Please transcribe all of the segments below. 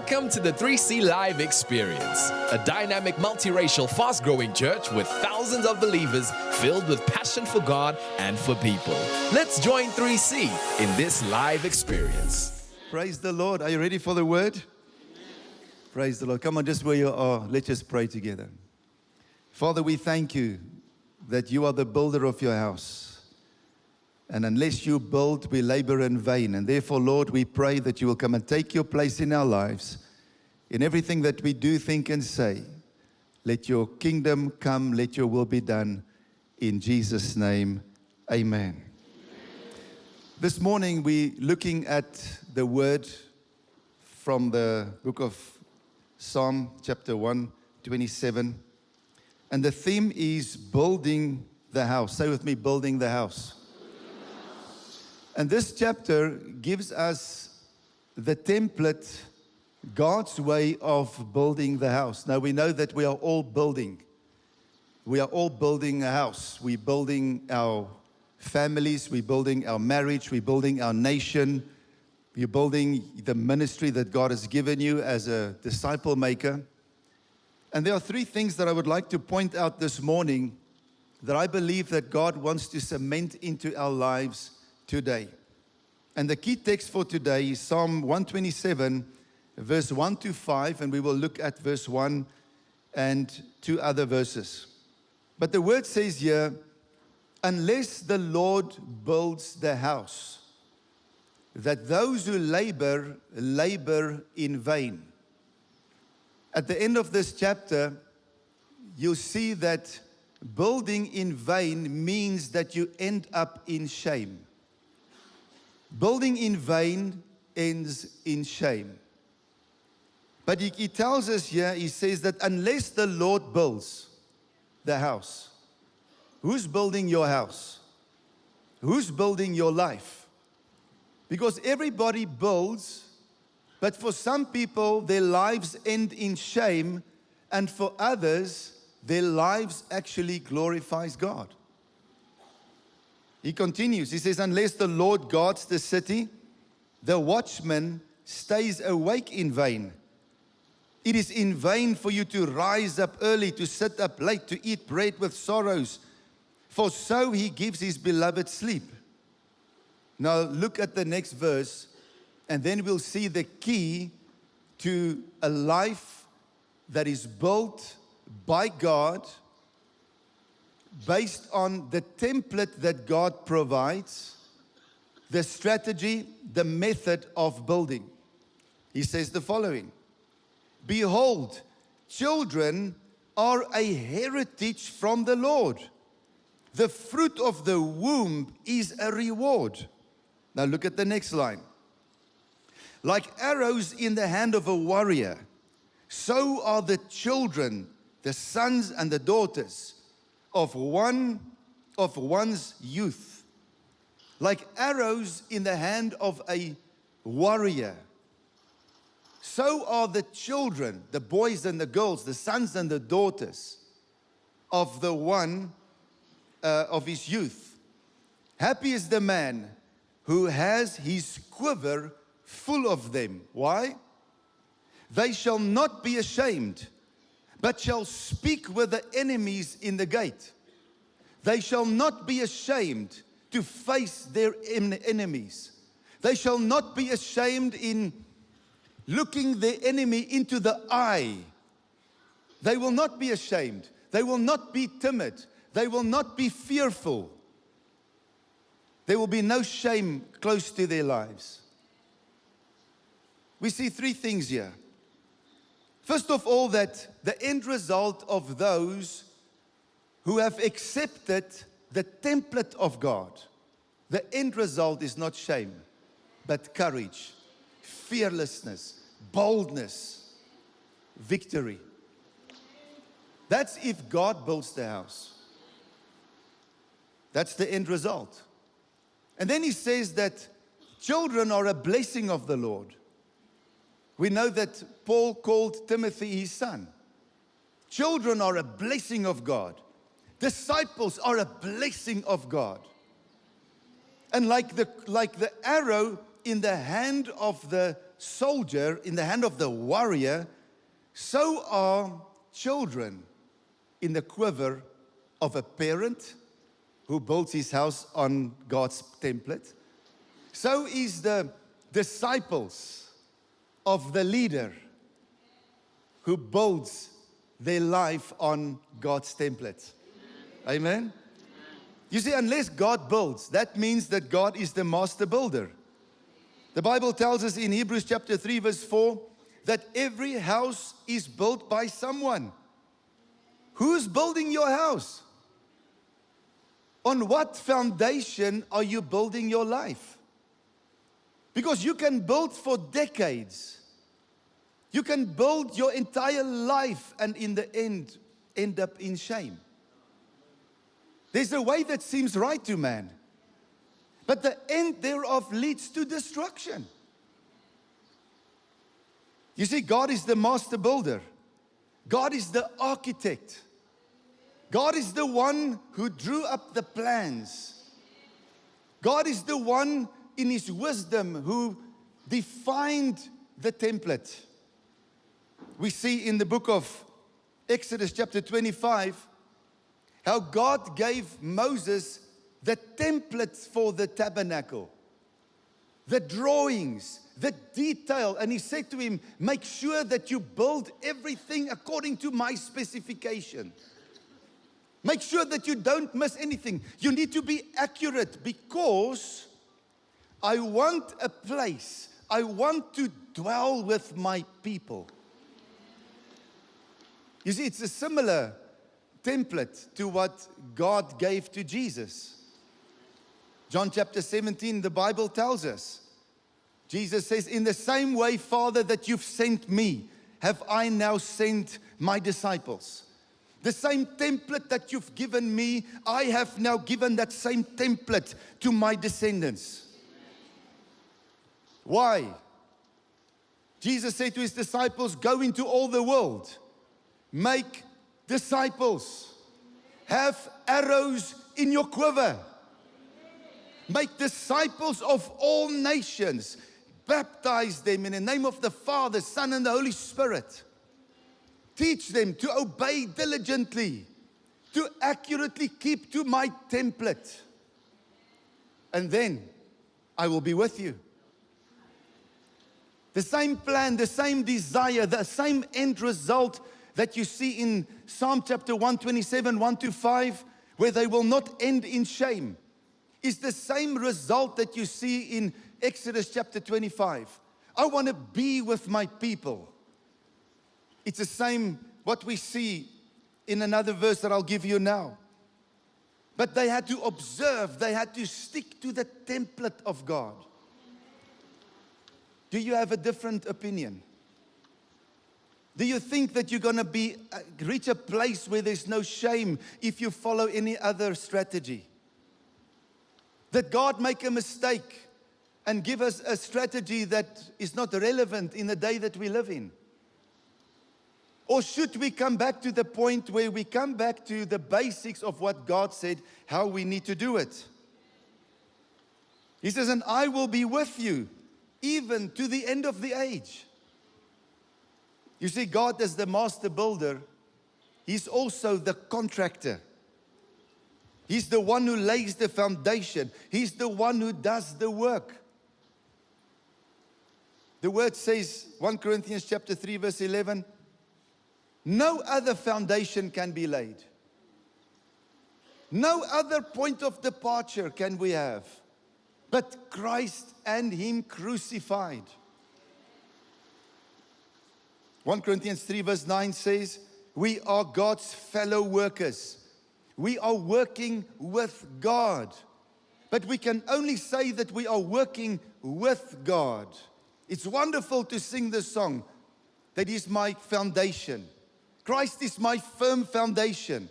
Welcome to the 3C Live Experience, a dynamic, multiracial, fast-growing church with thousands of believers filled with passion for God and for people. Let's join 3C in this live experience. Praise the Lord. Are you ready for the word? Praise the Lord. Come on, just where you are, let's just pray together. Father, we thank you that you are the builder of your house. And unless you build, we labor in vain. And therefore, Lord, we pray that you will come and take your place in our lives. In everything that we do, think, and say, let your kingdom come, let your will be done. In Jesus' name, amen. This morning, we're looking at the word from the book of Psalm chapter 127. And the theme is building the house. Say with me, building the house. And this chapter gives us the template, God's way of building the house. Now we know that we are all building. We are all building a house. We're building our families. We're building our marriage. We're building our nation. You're building the ministry that God has given you as a disciple maker. And there are three things that I would like to point out this morning that I believe that God wants to cement into our lives today. And the key text for today is Psalm 127, verse 1 to 5, and we will look at verse 1 and two other verses. But the word says here, unless the Lord builds the house, that those who labor, labor in vain. At the end of this chapter, you'll see that building in vain means that you end up in shame. Building in vain ends in shame. But he tells us here, he says that unless the Lord builds the house, who's building your house? Who's building your life? Because everybody builds, but for some people, their lives end in shame, and for others, their lives actually glorifies God. He continues, he says, unless the Lord guards the city, the watchman stays awake in vain. It is in vain for you to rise up early, to sit up late, to eat bread with sorrows, for so he gives his beloved sleep. Now look at the next verse, and then we'll see the key to a life that is built by God, based on the template that God provides, the strategy, the method of building. He says the following, behold, children are a heritage from the Lord. The fruit of the womb is a reward. Now look at the next line. Like arrows in the hand of a warrior, so are the children, the sons and the daughters of one's youth. Like arrows in the hand of a warrior, so are the children, the boys and the girls, the sons and the daughters of the one of his youth. Happy is the man who has his quiver full of them. Why? They shall not be ashamed, but shall speak with the enemies in the gate. They shall not be ashamed to face their enemies. They shall not be ashamed in looking the enemy into the eye. They will not be ashamed. They will not be timid. They will not be fearful. There will be no shame close to their lives. We see three things here. First of all, that the end result of those who have accepted the template of God, the end result is not shame, but courage, fearlessness, boldness, victory. That's if God builds the house. That's the end result. And then he says that children are a blessing of the Lord. We know that Paul called Timothy his son. Children are a blessing of God. Disciples are a blessing of God. And like the arrow in the hand of the soldier, in the hand of the warrior, so are children in the quiver of a parent who builds his house on God's template. So is the disciples of the leader who builds their life on God's template. Amen? You see, unless God builds, that means that God is the master builder. The Bible tells us in Hebrews chapter 3 verse 4 that every house is built by someone. Who's building your house? On what foundation are you building your life? Because you can build for decades. You can build your entire life and in the end up in shame. There's a way that seems right to man, but the end thereof leads to destruction. You see, God is the master builder. God is the architect. God is the one who drew up the plans. God is the one in His wisdom who defined the template. We see in the book of Exodus chapter 25 how God gave Moses the template for the tabernacle, the drawings, the detail. And He said to him, make sure that you build everything according to my specification. Make sure that you don't miss anything. You need to be accurate because I want a place. I want to dwell with my people. You see, it's a similar template to what God gave to Jesus. John chapter 17, the Bible tells us, Jesus says, in the same way, Father, that you've sent me, have I now sent my disciples. The same template that you've given me, I have now given that same template to my descendants. Why? Jesus said to His disciples, go into all the world, make disciples, have arrows in your quiver, make disciples of all nations, baptize them in the name of the Father, Son, and the Holy Spirit. Teach them to obey diligently, to accurately keep to my template. And then I will be with you. The same plan, the same desire, the same end result that you see in Psalm chapter 127, 1-5, where they will not end in shame, is the same result that you see in Exodus chapter 25. I want to be with my people. It's the same what we see in another verse that I'll give you now. But they had to observe, they had to stick to the template of God. Do you have a different opinion? Do you think that you're going to reach a place where there's no shame if you follow any other strategy? Did God make a mistake and give us a strategy that is not relevant in the day that we live in? Or should we come back to the point where we come back to the basics of what God said, how we need to do it? He says, and I will be with you even to the end of the age. You see, God as the master builder, He's also the contractor. He's the one who lays the foundation. He's the one who does the work. The word says, 1 Corinthians chapter 3 verse 11, no other foundation can be laid. No other point of departure can we have but Christ and Him crucified. 1 Corinthians 3 verse 9 says, we are God's fellow workers. We are working with God. But we can only say that we are working with God. It's wonderful to sing this song, that is my foundation. Christ is my firm foundation.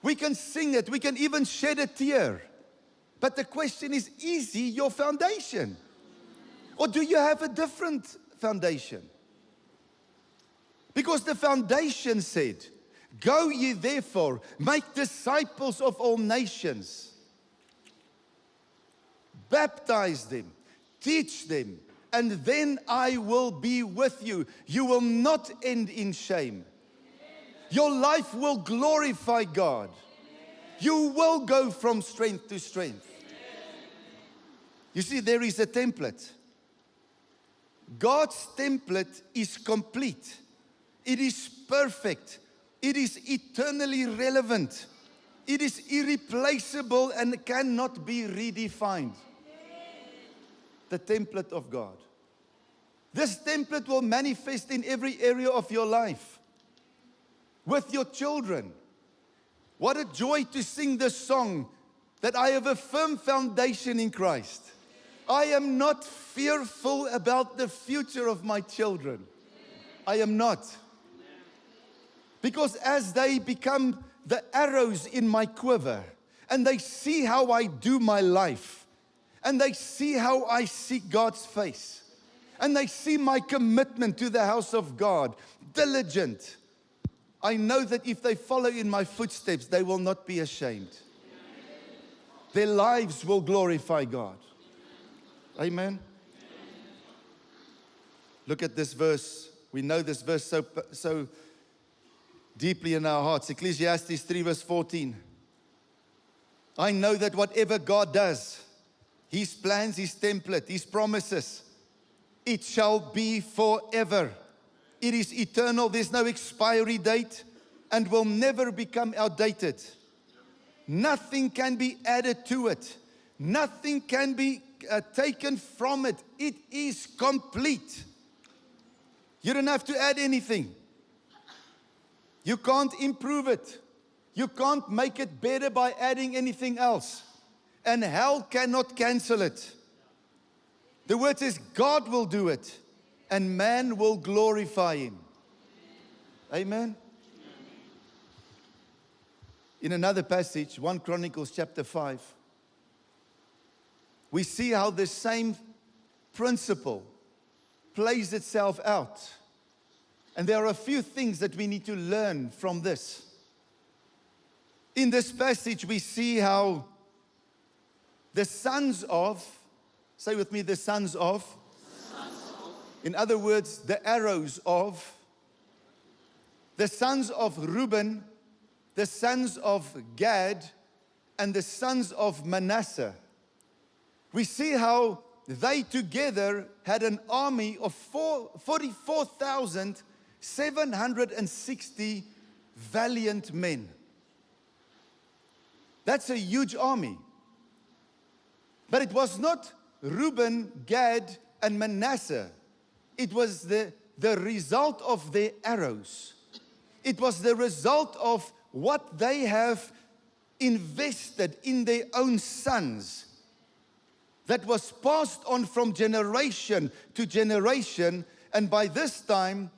We can sing it, we can even shed a tear. But the question is He your foundation? Or do you have a different foundation? Because the foundation said, go ye therefore, make disciples of all nations. Baptize them, teach them, and then I will be with you. You will not end in shame. Your life will glorify God. You will go from strength to strength. You see, there is a template. God's template is complete. It is perfect. It is eternally relevant. It is irreplaceable and cannot be redefined. The template of God. This template will manifest in every area of your life. With your children. What a joy to sing this song, that I have a firm foundation in Christ. I am not fearful about the future of my children. I am not. Because as they become the arrows in my quiver, and they see how I do my life, and they see how I seek God's face, and they see my commitment to the house of God, diligent, I know that if they follow in my footsteps, they will not be ashamed. Their lives will glorify God. Amen. Look at this verse. We know this verse so deeply in our hearts. Ecclesiastes 3 verse 14. I know that whatever God does, His plans, His template, His promises, it shall be forever. It is eternal. There's no expiry date and will never become outdated. Nothing can be added to it. Nothing can be taken from it. It is complete. You don't have to add anything. You can't improve it. You can't make it better by adding anything else. And hell cannot cancel it. The word says God will do it, and man will glorify Him. Amen. In another passage, 1 Chronicles chapter 5, we see how the same principle plays itself out. And there are a few things that we need to learn from this. In this passage, we see how the sons of, say with me, the sons of, in other words, the arrows of, the sons of Reuben, the sons of Gad, and the sons of Manasseh. We see how they together had an army of 44,760 valiant men. That's a huge army. But it was not Reuben, Gad, and Manasseh. It was the result of their arrows. It was the result of what they have invested in their own sons, that was passed on from generation to generation. And by this time,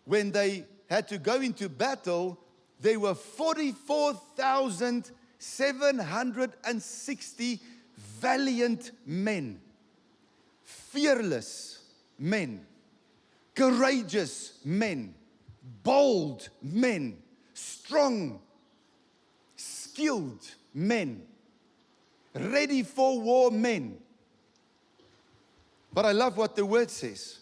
when they had to go into battle, there were 44,760 valiant men, fearless men, courageous men, bold men, strong, skilled men, ready for war men. But I love what the word says.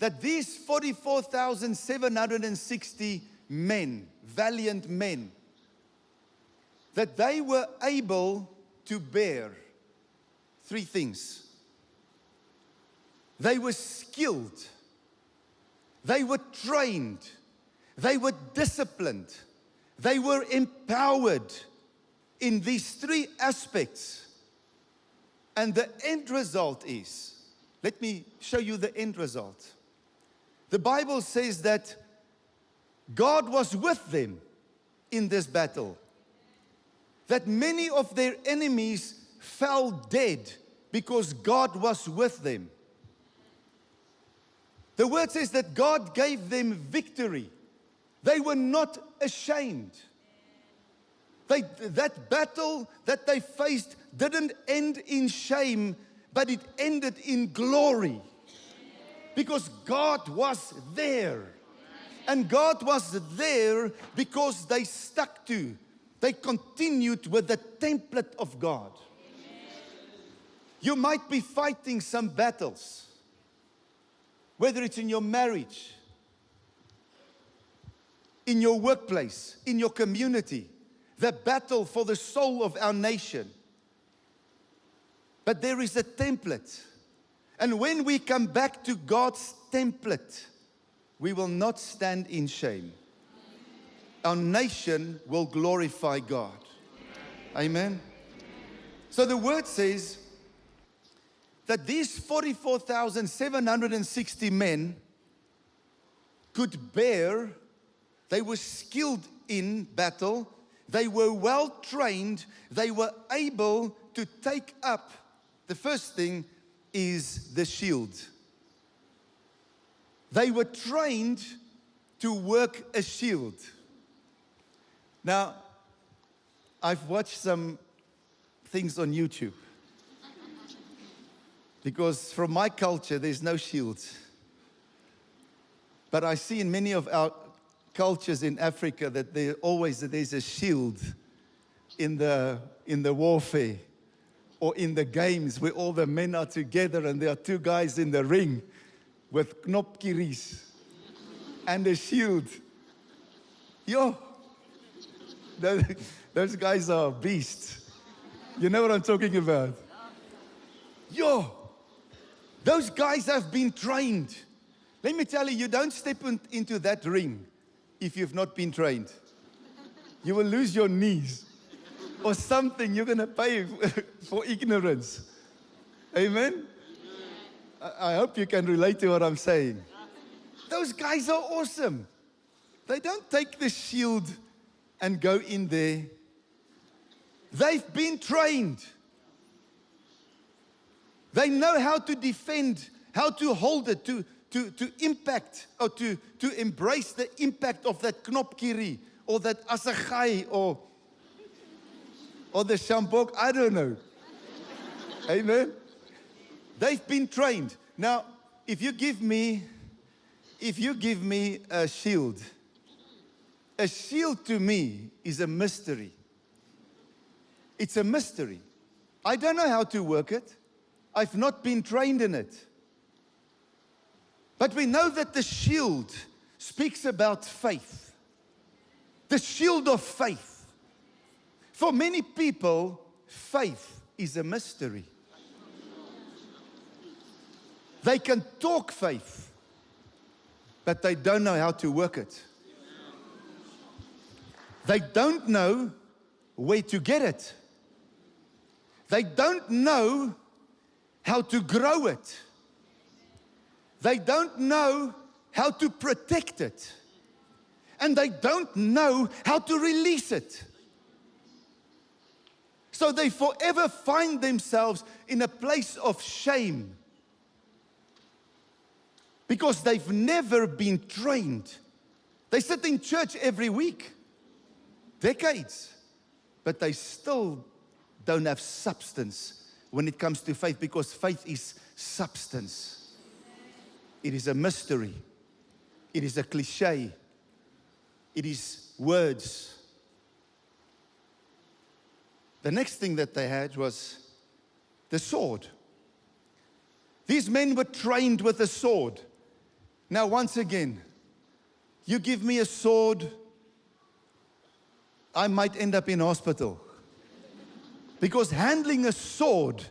That these 44,760 men, valiant men, that they were able to bear three things. They were skilled. They were trained. They were disciplined. They were empowered in these three aspects. And the end result is, let me show you the end result. The Bible says that God was with them in this battle. That many of their enemies fell dead because God was with them. The word says that God gave them victory. They were not ashamed. That battle that they faced didn't end in shame, but it ended in glory. Because God was there. And God was there because they stuck to, they continued with the template of God. You might be fighting some battles, whether it's in your marriage, in your workplace, in your community, the battle for the soul of our nation. But there is a template. And when we come back to God's template, we will not stand in shame. Our nation will glorify God. Amen. So the word says that these 44,760 men could bear, they were skilled in battle, they were well trained, they were able to take up, the first thing is the shield. They were trained to work a shield. Now, I've watched some things on YouTube, because from my culture, there's no shields. But I see in many of our cultures in Africa that there's a shield in the warfare or in the games where all the men are together and there are two guys in the ring with knopkieries and a shield. Yo, those guys are beasts. You know what I'm talking about? Yo, those guys have been trained. Let me tell you, you don't step into that ring if you've not been trained. You will lose your knees or something. You're going to pay for ignorance. Amen? I hope you can relate to what I'm saying. Those guys are awesome. They don't take the shield and go in there. They've been trained. They know how to defend, how to hold it, to impact, or to embrace the impact of that knopkierie, or that assegai, or the sjambok, I don't know. Amen? They've been trained. Now, if you give me a shield to me is a mystery. It's a mystery. I don't know how to work it. I've not been trained in it. But we know that the shield speaks about faith. The shield of faith. For many people, faith is a mystery. They can talk faith, but they don't know how to work it. They don't know where to get it. They don't know how to grow it. They don't know how to protect it. And they don't know how to release it. So they forever find themselves in a place of shame because they've never been trained. They sit in church every week, decades, but they still don't have substance when it comes to faith, because faith is substance. It is a mystery. It is a cliche. It is words. The next thing that they had was the sword. These men were trained with a sword. Now, once again, you give me a sword, I might end up in hospital. Because handling a sword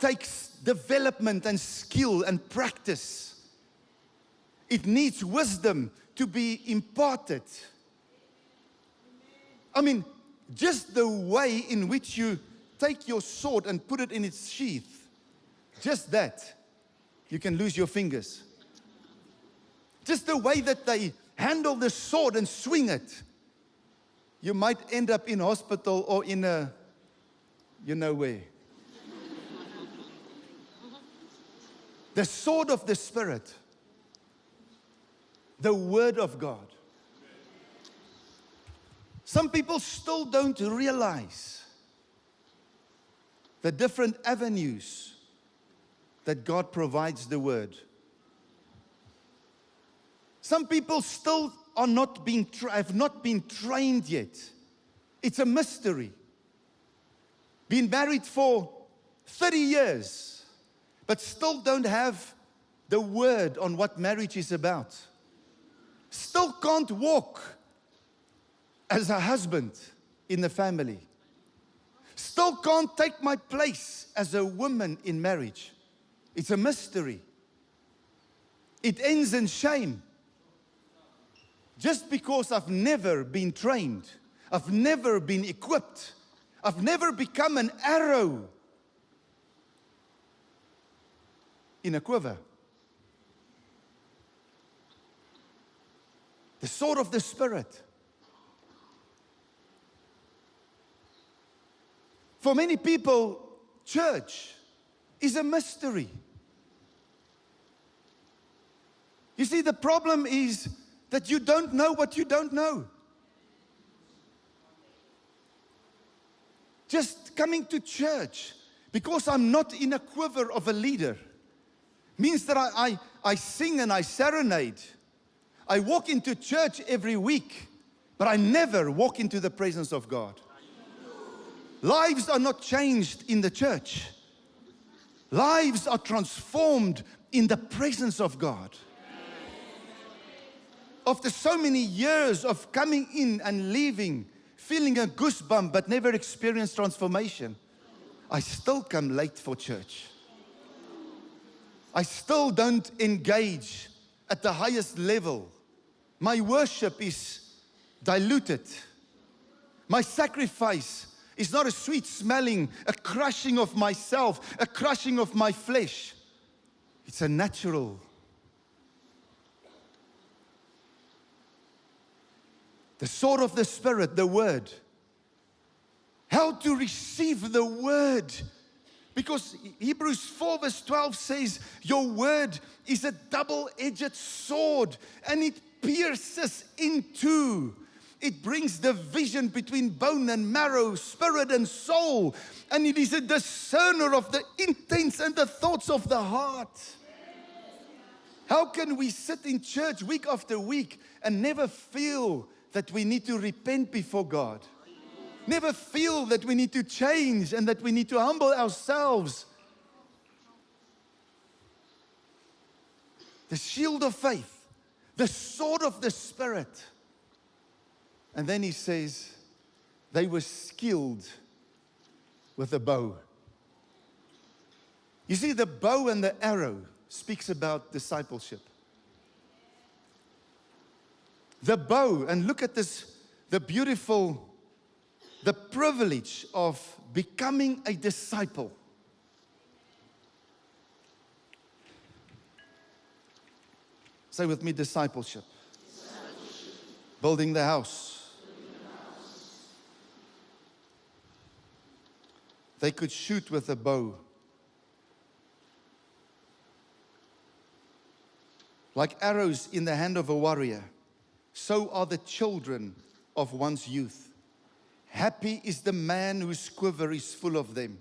takes development and skill and practice. It needs wisdom to be imparted. I mean, just the way in which you take your sword and put it in its sheath, just that, you can lose your fingers. Just the way that they handle the sword and swing it, you might end up in hospital or in a, you know where. The sword of the Spirit, the Word of God. Some people still don't realize the different avenues that God provides the Word. Some people still are not being have not been trained yet. It's a mystery. Been married for 30 years, but still don't have the word on what marriage is about. Still can't walk as a husband in the family. Still can't take my place as a woman in marriage. It's a mystery. It ends in shame. Just because I've never been trained, I've never been equipped, I've never become an arrow in a quiver. The sword of the Spirit. For many people, church is a mystery. You see, the problem is that you don't know what you don't know. Just coming to church because I'm not in a quiver of a leader means that I sing and I serenade. I walk into church every week, but I never walk into the presence of God. Lives are not changed in the church. Lives are transformed in the presence of God. After so many years of coming in and leaving, feeling a goosebump but never experienced transformation, I still come late for church. I still don't engage at the highest level. My worship is diluted. My sacrifice is not a sweet smelling, a crushing of myself, a crushing of my flesh. It's a natural. The sword of the Spirit, the Word. How to receive the Word. Because Hebrews 4 verse 12 says, your Word is a double-edged sword and it pierces into. It brings division between bone and marrow, spirit and soul. And it is a discerner of the intents and the thoughts of the heart. How can we sit in church week after week and never feel that we need to repent before God? Never feel that we need to change and that we need to humble ourselves. The shield of faith, the sword of the Spirit. And then he says, they were skilled with a bow. You see, the bow and the arrow speaks about discipleship. The bow, and look at this, the privilege of becoming a disciple. Say with me, discipleship. Building the house. They could shoot with a bow. Like arrows in the hand of a warrior, so are the children of one's youth. Happy is the man whose quiver is full of them.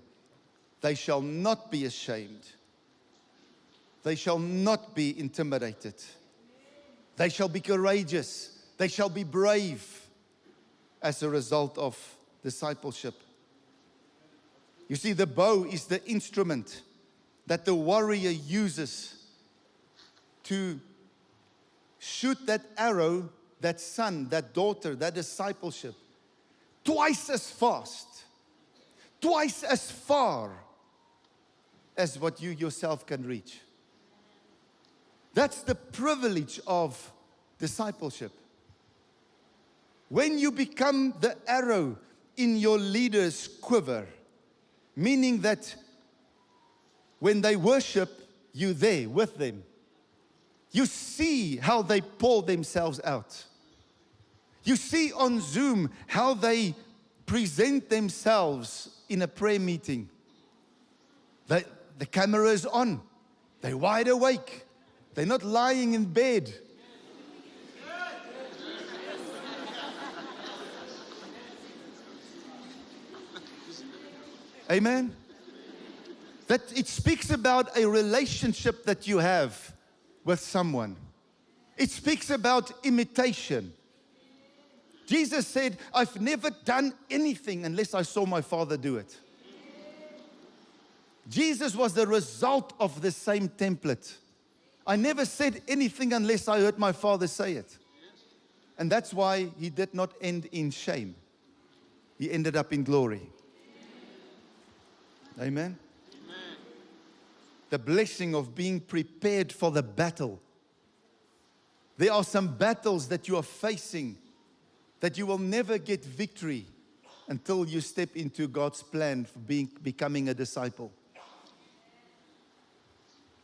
They shall not be ashamed. They shall not be intimidated. They shall be courageous. They shall be brave as a result of discipleship. You see, the bow is the instrument that the warrior uses to shoot that arrow, that son, that daughter, that discipleship, twice as fast, twice as far as what you yourself can reach. That's the privilege of discipleship. When you become the arrow in your leader's quiver, meaning that when they worship, you're there with them. You see how they pour themselves out. You see on Zoom how they present themselves in a prayer meeting. The camera is on. They're wide awake. They're not lying in bed. Amen? That it speaks about a relationship that you have with someone. It speaks about imitation. Jesus said, I've never done anything unless I saw my Father do it. Jesus was the result of the same template. I never said anything unless I heard my Father say it. And that's why he did not end in shame. He ended up in glory. Amen. The blessing of being prepared for the battle. There are some battles that you are facing that you will never get victory until you step into God's plan for becoming a disciple.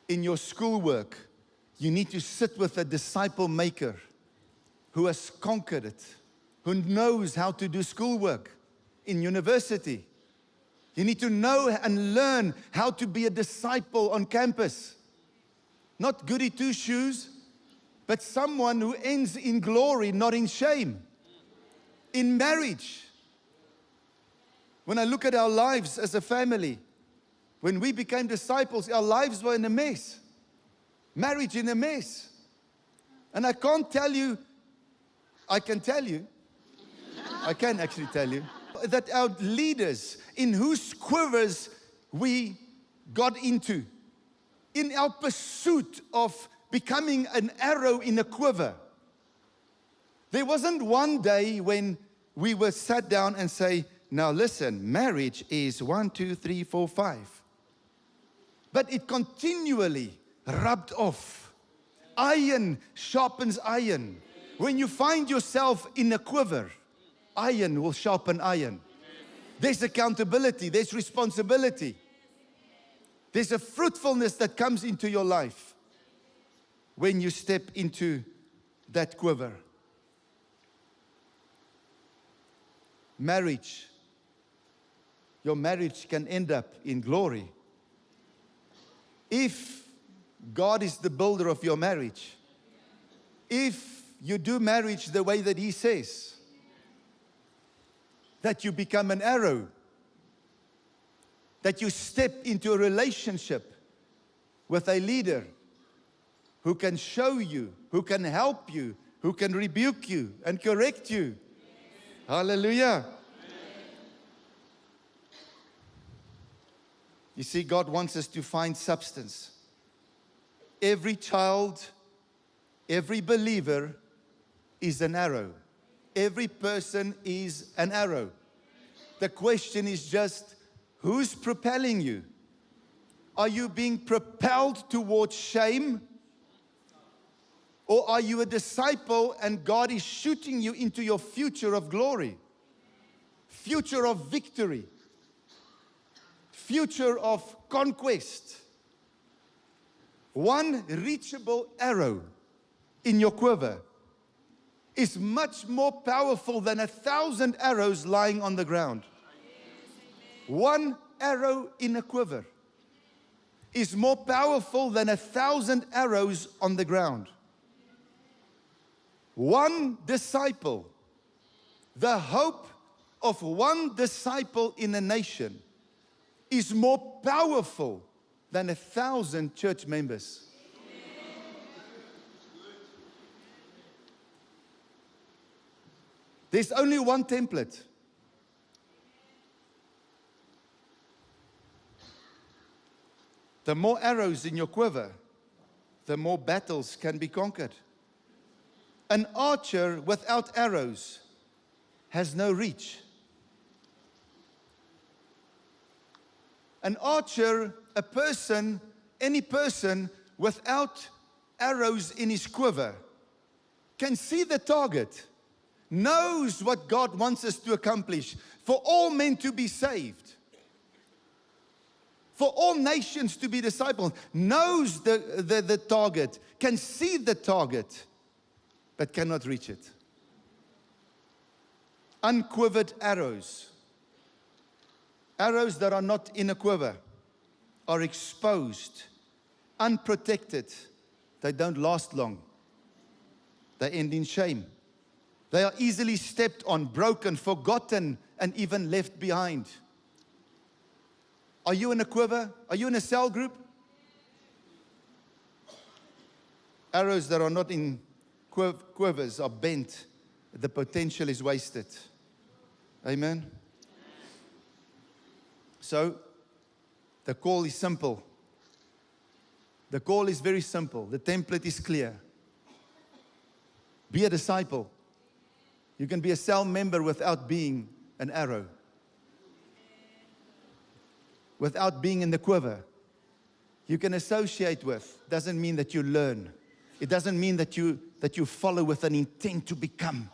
In your schoolwork, you need to sit with a disciple maker who has conquered it, who knows how to do schoolwork. In university, you need to know and learn how to be a disciple on campus. Not goody two-shoes, but someone who ends in glory, not in shame. In marriage, when I look at our lives as a family, when we became disciples, our lives were in a mess. Marriage in a mess. And I can't tell you, I can tell you, I can actually tell you, that our leaders, in whose quivers we got into, in our pursuit of becoming an arrow in a quiver, there wasn't one day when we were sat down and say, now listen, marriage is 1, 2, 3, 4, 5. But it continually rubbed off. Iron sharpens iron. When you find yourself in a quiver, iron will sharpen iron. There's accountability, there's responsibility. There's a fruitfulness that comes into your life when you step into that quiver. Marriage. Your marriage can end up in glory. If God is the builder of your marriage, if you do marriage the way that He says, that you become an arrow, that you step into a relationship with a leader who can show you, who can help you, who can rebuke you and correct you. Hallelujah. You see, God wants us to find substance. Every child, every believer is an arrow. Every person is an arrow. The question is just, who's propelling you? Are you being propelled towards shame? Or are you a disciple and God is shooting you into your future of glory? Future of victory? Future of conquest? One reachable arrow in your quiver is much more powerful than 1,000 arrows lying on the ground. One arrow in a quiver is more powerful than 1,000 arrows on the ground. One disciple, the hope of one disciple in a nation is more powerful than 1,000 church members. There's only one template. The more arrows in your quiver, the more battles can be conquered. An archer without arrows has no reach. An archer, a person, any person without arrows in his quiver can see the target, knows what God wants us to accomplish, for all men to be saved, for all nations to be disciples, knows the target, can see the target, but cannot reach it. Unquivered arrows. Arrows that are not in a quiver are exposed, unprotected. They don't last long. They end in shame. They are easily stepped on, broken, forgotten, and even left behind. Are you in a quiver? Are you in a cell group? Arrows that are not in quivers are bent. The potential is wasted. Amen? So, The call is simple. The call is very simple. The template is clear. Be a disciple. You can be a cell member without being an arrow, without being in the quiver. You can associate with. Doesn't mean that you learn. It doesn't mean that you follow with an intent to become.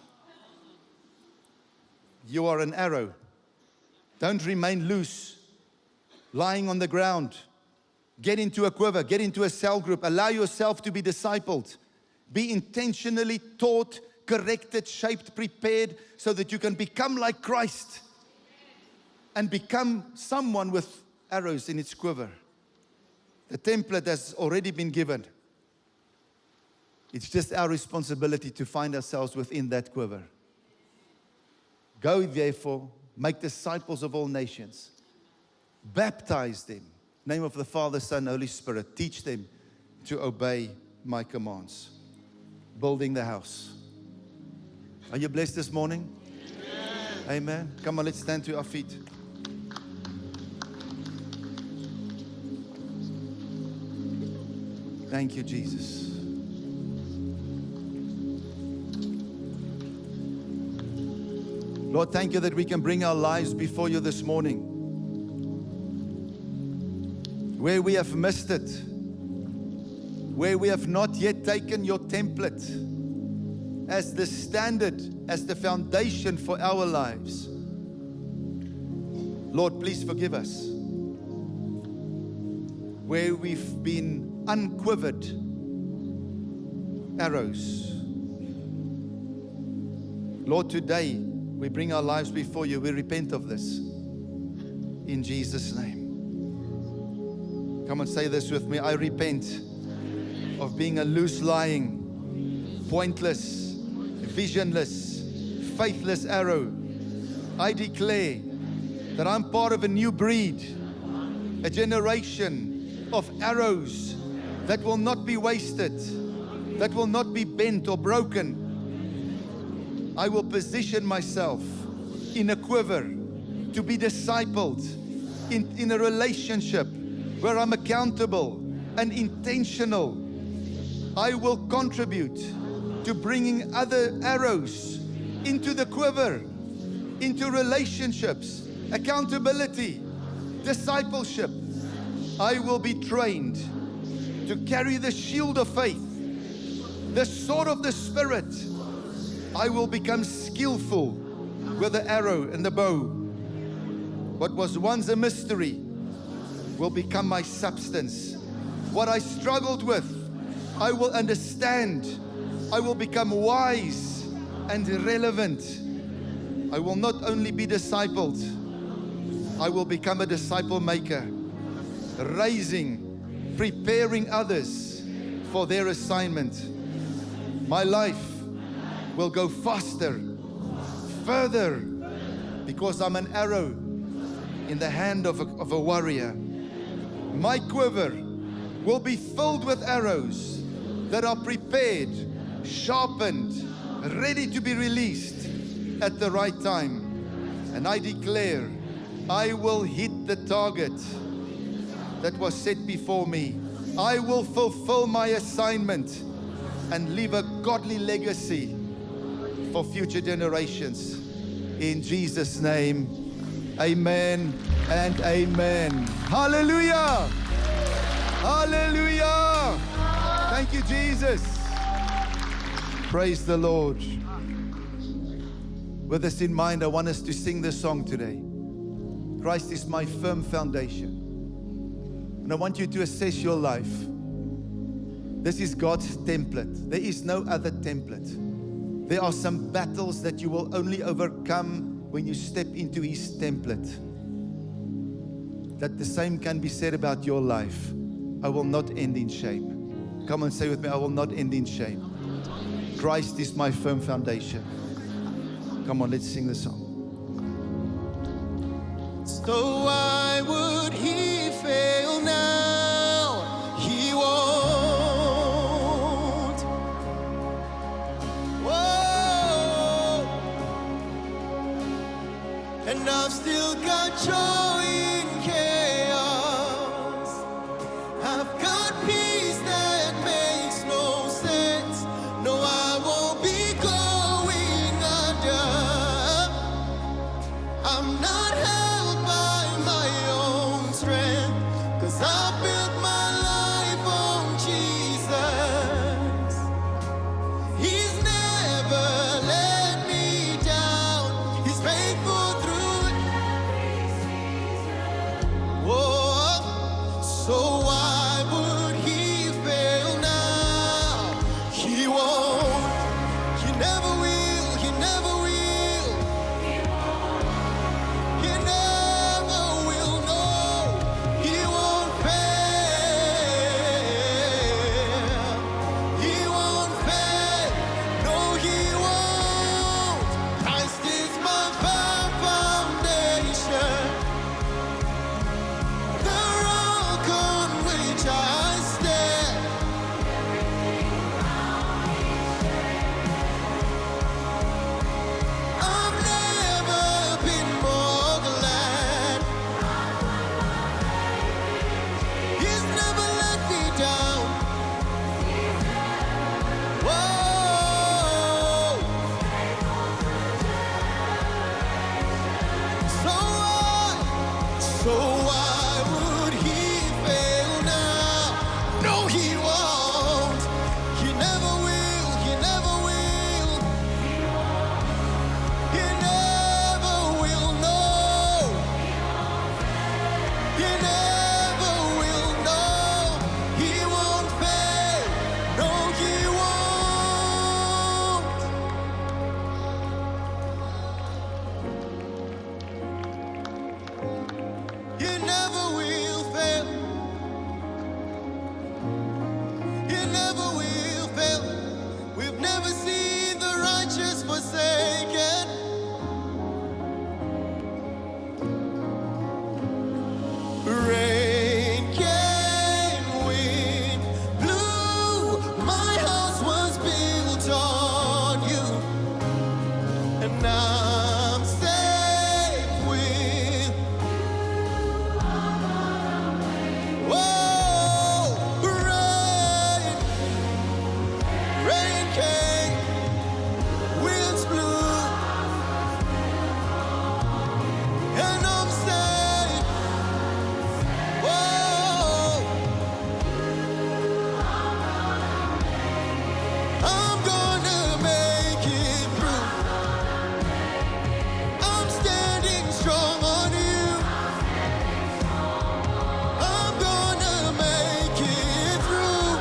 You are an arrow. Don't remain loose, lying on the ground. Get into a quiver, get into a cell group, allow yourself to be discipled. Be intentionally taught, corrected, shaped, prepared, so that you can become like Christ and become someone with arrows in its quiver. The template has already been given. It's just our responsibility to find ourselves within that quiver. Go therefore, make disciples of all nations. Baptize them. Name of the Father, Son, Holy Spirit. Teach them to obey my commands. Building the house. Are you blessed this morning? Amen. Amen. Come on, let's stand to our feet. Thank you, Jesus. Lord, thank you that we can bring our lives before you this morning. Where we have missed it, where we have not yet taken your template as the standard, as the foundation for our lives. Lord, please forgive us. Where we've been unquivered arrows. Lord, today we bring our lives before you. We repent of this. In Jesus' name. Come and say this with me. I repent of being a loose-lying, pointless, visionless, faithless arrow. I declare that I'm part of a new breed, a generation of arrows that will not be wasted, that will not be bent or broken. I will position myself in a quiver to be discipled in a relationship where I'm accountable and intentional. I will contribute to bringing other arrows into the quiver, into relationships, accountability, discipleship. I will be trained to carry the shield of faith, the sword of the Spirit. I will become skillful with the arrow and the bow. What was once a mystery will become my substance. What I struggled with, I will understand. I will become wise and relevant. I will not only be discipled, I will become a disciple maker, raising, preparing others for their assignment. My life will go faster, further, because I'm an arrow in the hand of a warrior. My quiver will be filled with arrows that are prepared, sharpened, ready to be released at the right time. And I declare, I will hit the target that was set before me. I will fulfill my assignment and leave a godly legacy for future generations. In Jesus' name, amen and amen. Hallelujah! Hallelujah! Thank you, Jesus. Praise the Lord. With this in mind, I want us to sing this song today. Christ is my firm foundation. And I want you to assess your life. This is God's template. There is no other template. There are some battles that you will only overcome when you step into His template. That the same can be said about your life. I will not end in shame. Come and say with me, I will not end in shame. Christ is my firm foundation. Come on, let's sing the song. So why would He fail now? He won't. Whoa. And I've still got joy in chaos. never will fail. We've never seen the righteous forsaken. Rain came, wind blew. My house was built on you, and I'm safe with. Whoa, rain came, winds blew, and I'm safe. Whoa, I'm gonna make it through. I'm standing strong on you. I'm gonna make it through.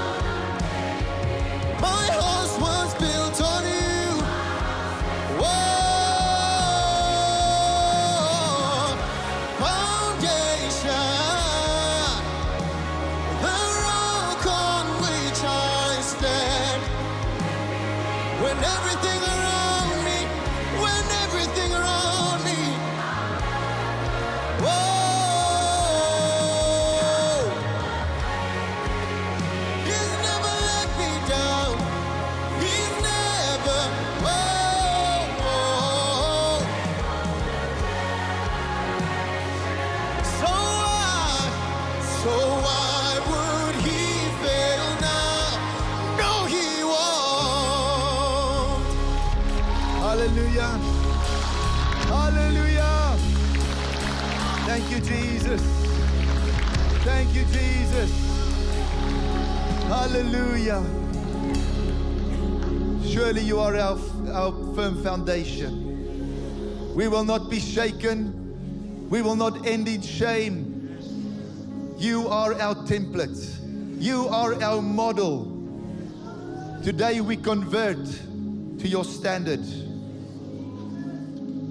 My house was built on you. Whoa, foundation, the rock on which I stand. When everything around me, when everything around me, whoa, He's never let me down. He's never, whoa. So why would He fail now? No, He won't. Hallelujah. Hallelujah. Thank you, Jesus. Thank you, Jesus. Hallelujah. Surely you are our firm foundation. We will not be shaken. We will not end in shame. You are our template. You are our model. Today we convert to your standard.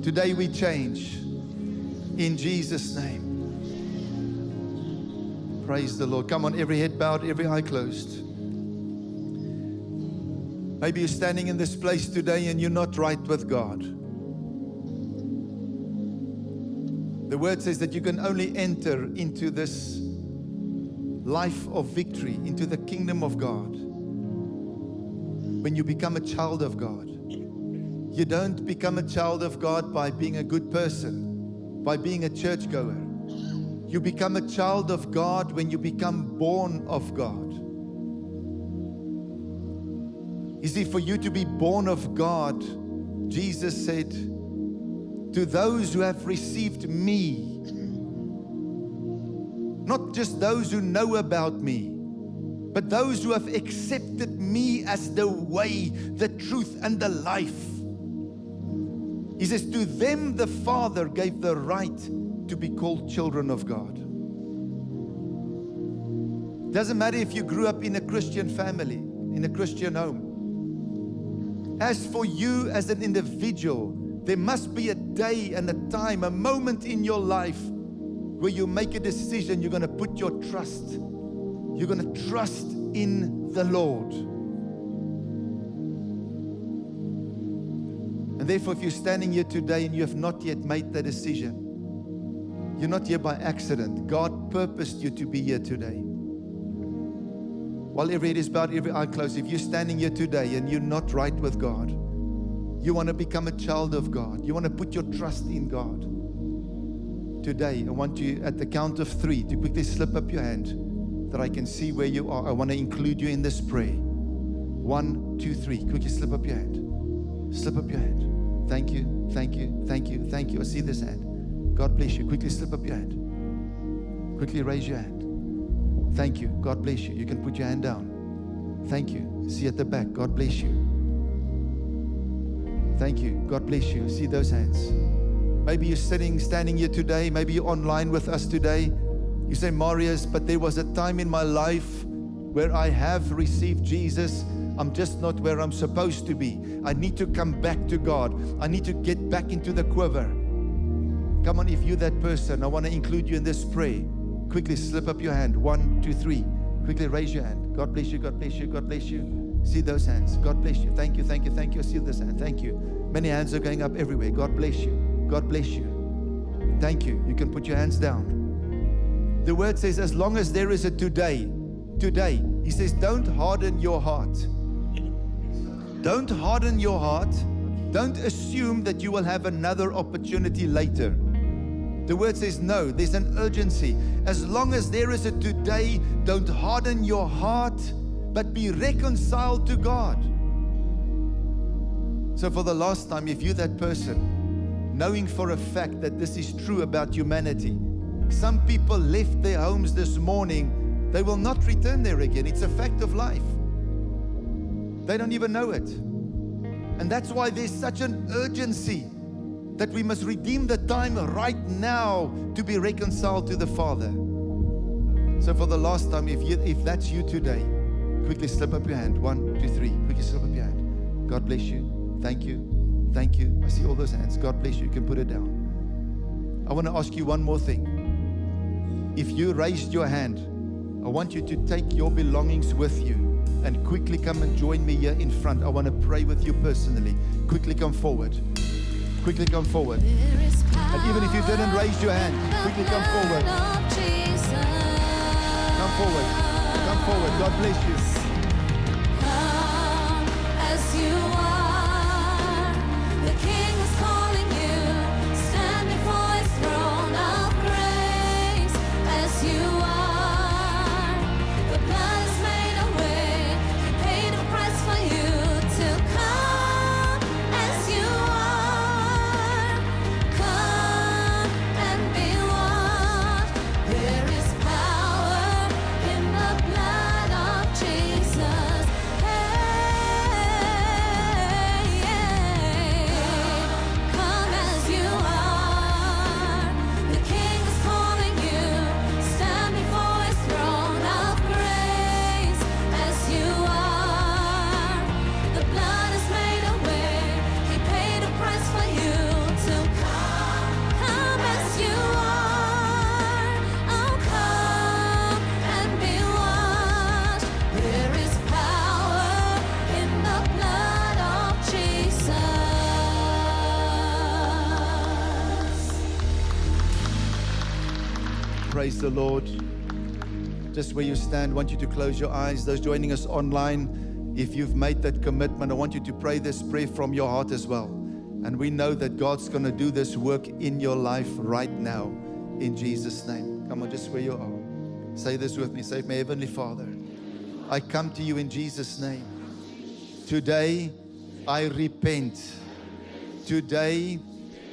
Today we change. In Jesus' name. Praise the Lord. Come on, every head bowed, every eye closed. Maybe you're standing in this place today and you're not right with God. The word says that you can only enter into this life of victory, into the kingdom of God, when you become a child of God. You don't become a child of God by being a good person, by being a churchgoer. You become a child of God when you become born of God. You see, for you to be born of God, Jesus said, to those who have received me, not just those who know about me, but those who have accepted me as the way, the truth, and the life. He says, to them the Father gave the right to be called children of God. Doesn't matter if you grew up in a Christian family, in a Christian home. As for you as an individual, there must be a day and a time, a moment in your life where you make a decision. You're going to put your trust. You're going to trust in the Lord. And therefore, if you're standing here today and you have not yet made the decision, you're not here by accident. God purposed you to be here today. While every head is bowed, every eye closed, if you're standing here today and you're not right with God, you want to become a child of God, you want to put your trust in God, today I want you at the count of 3 to quickly slip up your hand that I can see where you are. I want to include you in this prayer. 1, 2, 3. Quickly slip up your hand. Slip up your hand. Thank you, thank you, thank you, thank you. I see this hand. God bless you. Quickly slip up your hand. Quickly raise your hand. Thank you. God bless you. You can put your hand down. Thank you. See at the back. God bless you. Thank you. God bless you. See those hands. Maybe you're standing here today. Maybe you're online with us today. You say, Marius, but there was a time in my life where I have received Jesus. I'm just not where I'm supposed to be. I need to come back to God. I need to get back into the quiver. Come on, if you're that person, I want to include you in this prayer. Quickly slip up your hand. 1, 2, 3. Quickly raise your hand. God bless you, God bless you, God bless you. See those hands. God bless you. Thank you, thank you, thank you. See this hand. Thank you. Many hands are going up everywhere. God bless you. God bless you. Thank you. You can put your hands down. The word says, as long as there is a today, He says, don't harden your heart. Don't harden your heart. Don't assume that you will have another opportunity later. The word says no, there's an urgency. As long as there is a today, don't harden your heart, but be reconciled to God. So for the last time, if you're that person, knowing for a fact that this is true about humanity, some people left their homes this morning, they will not return there again. It's a fact of life. They don't even know it. And that's why there's such an urgency that we must redeem the time right now to be reconciled to the Father. So for the last time, if that's you today, quickly slip up your hand. 1, 2, 3. Quickly slip up your hand. God bless you. Thank you. Thank you. I see all those hands. God bless you. You can put it down. I want to ask you one more thing. If you raised your hand, I want you to take your belongings with you and quickly come and join me here in front. I want to pray with you personally. Quickly come forward. Quickly come forward. And even if you didn't raise your hand, quickly come forward. Come forward. Come forward. God bless you. Come as you are. The King is calling you. Stand before His throne of grace as you are. The blood has made a way. He paid a price for you to come as you are. Come and be washed. There is power in the blood of Jesus. Come as you are. The King is calling you. Stand before His throne of grace as you are. The blood has made a way. He paid a price for you to come. Come as you are. Oh, come and be washed. There is power in the blood of Jesus. Praise the Lord. Just where you stand, I want you to close your eyes. Those joining us online, if you've made that commitment, I want you to pray this prayer from your heart as well. And we know that God's going to do this work in your life right now, in Jesus' name. Come on, just where you are. Say this with me. Say, my Heavenly Father, I come to you in Jesus' name. Today, I repent. Today,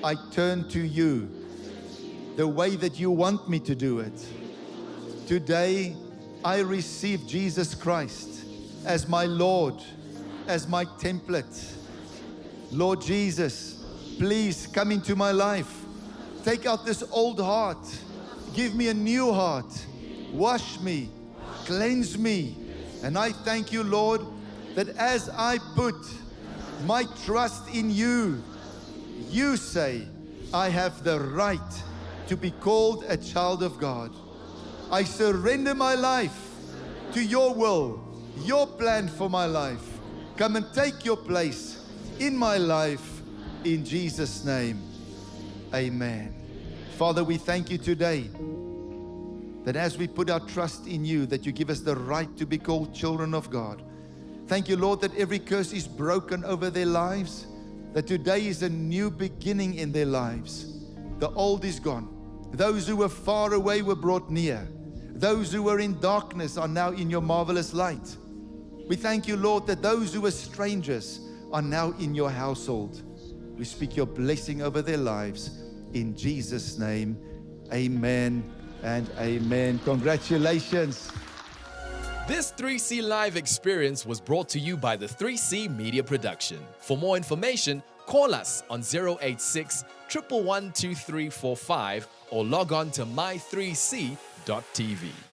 I turn to you the way that you want me to do it. Today, I receive Jesus Christ as my Lord, as my template. Lord Jesus, please come into my life. Take out this old heart. Give me a new heart. Wash me, cleanse me. And I thank you, Lord, that as I put my trust in you, you say I have the right to be called a child of God. I surrender my life to your will, your plan for my life. Come and take your place in my life, in Jesus' name. Amen. Father, we thank you today that as we put our trust in you, that you give us the right to be called children of God. Thank you, Lord, that every curse is broken over their lives, that today is a new beginning in their lives. The old is gone. Those who were far away were brought near. Those who were in darkness are now in your marvelous light. We thank you, Lord, that those who were strangers are now in your household. We speak your blessing over their lives. In Jesus' name, amen and amen. Congratulations. This 3C Live experience was brought to you by the 3C Media Production. For more information, call us on 086 111 2345 or log on to my3c.tv.